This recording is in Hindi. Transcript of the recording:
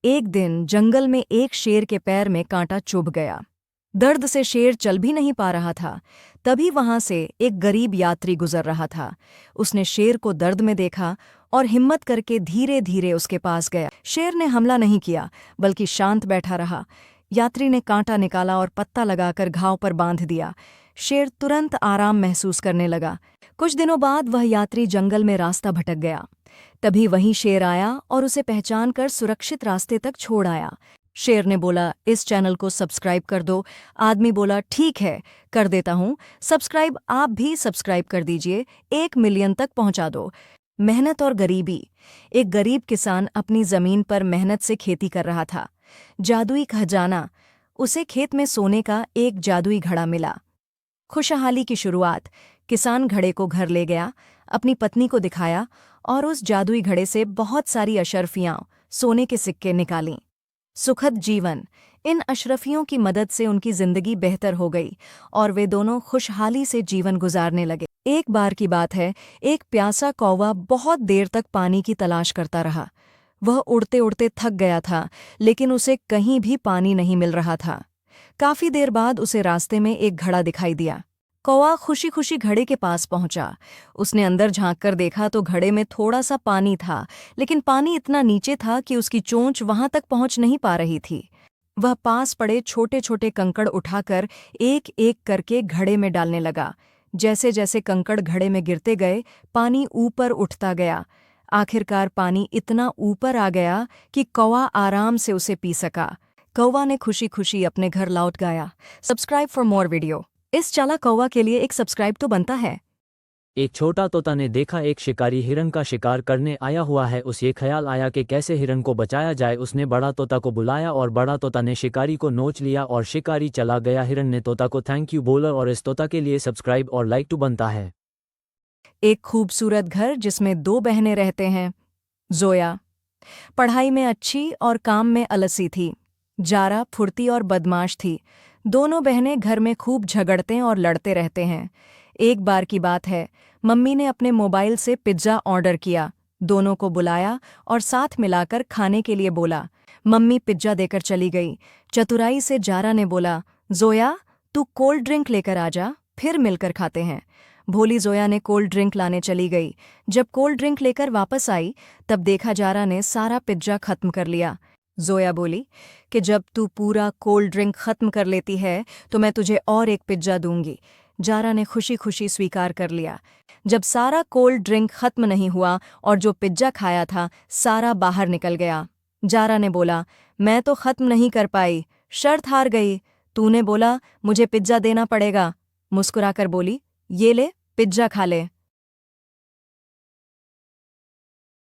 एक दिन जंगल में एक शेर के पैर में कांटा चुभ गया। दर्द से शेर चल भी नहीं पा रहा था। तभी वहां से एक गरीब यात्री गुजर रहा था। उसने शेर को दर्द में देखा और हिम्मत करके धीरे धीरे उसके पास गया। शेर ने हमला नहीं किया, बल्कि शांत बैठा रहा। यात्री ने कांटा निकाला और पत्ता लगाकर घाव पर बांध दिया। शेर तुरंत आराम महसूस करने लगा। कुछ दिनों बाद वह यात्री जंगल में रास्ता भटक गया। तभी वहीं शेर आया और उसे पहचान कर सुरक्षित रास्ते तक छोड़ आया। शेर ने बोला, इस चैनल को सब्सक्राइब कर दो। आदमी बोला, ठीक है, कर देता हूँ सब्सक्राइब। आप भी सब्सक्राइब कर दीजिए, 1 मिलियन तक पहुंचा दो। मेहनत और गरीबी। एक गरीब किसान अपनी जमीन पर मेहनत से खेती कर रहा था। जादुई खजाना। उसे खेत में सोने का एक जादुई घड़ा मिला। खुशहाली की शुरुआत। किसान घड़े को घर ले गया, अपनी पत्नी को दिखाया और उस जादुई घड़े से बहुत सारी अशर्फियां, सोने के सिक्के निकालीं। सुखद जीवन। इन अशरफियों की मदद से उनकी जिंदगी बेहतर हो गई और वे दोनों खुशहाली से जीवन गुजारने लगे। एक बार की बात है, एक प्यासा कौवा बहुत देर तक पानी की तलाश करता रहा। वह उड़ते उड़ते थक गया था, लेकिन उसे कहीं भी पानी नहीं मिल रहा था। काफी देर बाद उसे रास्ते में एक घड़ा दिखाई दिया। कौवा खुशी खुशी घड़े के पास पहुंचा। उसने अंदर झांककर देखा तो घड़े में थोड़ा सा पानी था, लेकिन पानी इतना नीचे था कि उसकी चोंच वहां तक पहुंच नहीं पा रही थी। वह पास पड़े छोटे छोटे कंकड़ उठाकर एक एक करके घड़े में डालने लगा। जैसे जैसे कंकड़ घड़े में गिरते गए, पानी ऊपर उठता गया। आखिरकार पानी इतना ऊपर आ गया कि कौवा आराम से उसे पी सका। कौवा ने खुशी खुशी अपने घर लौट गया। Subscribe for more video. इस चालाक कौवा के लिए एक सब्सक्राइब तो बनता है। एक छोटा तोता ने देखा एक शिकारी हिरन का शिकार करने आया हुआ है। उसे ख्याल आया कि कैसे हिरन को बचाया जाए। उसने बड़ा तोता को बुलाया और बड़ा तोता ने शिकारी को नोच लिया और शिकारी चला गया। हिरन ने तोता को थैंक यू बोला और इस तोता के लिए सब्सक्राइब और लाइक तो बनता है। एक खूबसूरत घर जिसमें 2 बहनें रहते हैं। जोया पढ़ाई में अच्छी और काम में अलसी थी। जारा फुर्ती और बदमाश थी। दोनों बहनें घर में खूब झगड़ते और लड़ते रहते हैं। एक बार की बात है, मम्मी ने अपने मोबाइल से पिज्ज़ा ऑर्डर किया। दोनों को बुलाया और साथ मिलाकर खाने के लिए बोला। मम्मी पिज्ज़ा देकर चली गई। चतुराई से जारा ने बोला, जोया तू कोल्ड ड्रिंक लेकर आ जा, फिर मिलकर खाते हैं। भोली जोया ने कोल्ड ड्रिंक लाने चली गई। जब कोल्ड ड्रिंक लेकर वापस आई, तब देखा जारा ने सारा पिज्ज़ा खत्म कर लिया। जोया बोली कि जब तू पूरा कोल्ड ड्रिंक खत्म कर लेती है तो मैं तुझे और एक पिज्ज़ा दूंगी। जारा ने खुशी खुशी स्वीकार कर लिया। जब सारा कोल्ड ड्रिंक खत्म नहीं हुआ और जो पिज्ज़ा खाया था सारा बाहर निकल गया। जारा ने बोला, मैं तो खत्म नहीं कर पाई, शर्त हार गई। तूने बोला मुझे पिज्ज़ा देना पड़ेगा। मुस्कुराकर बोली, ये ले पिज्ज़ा खा ले।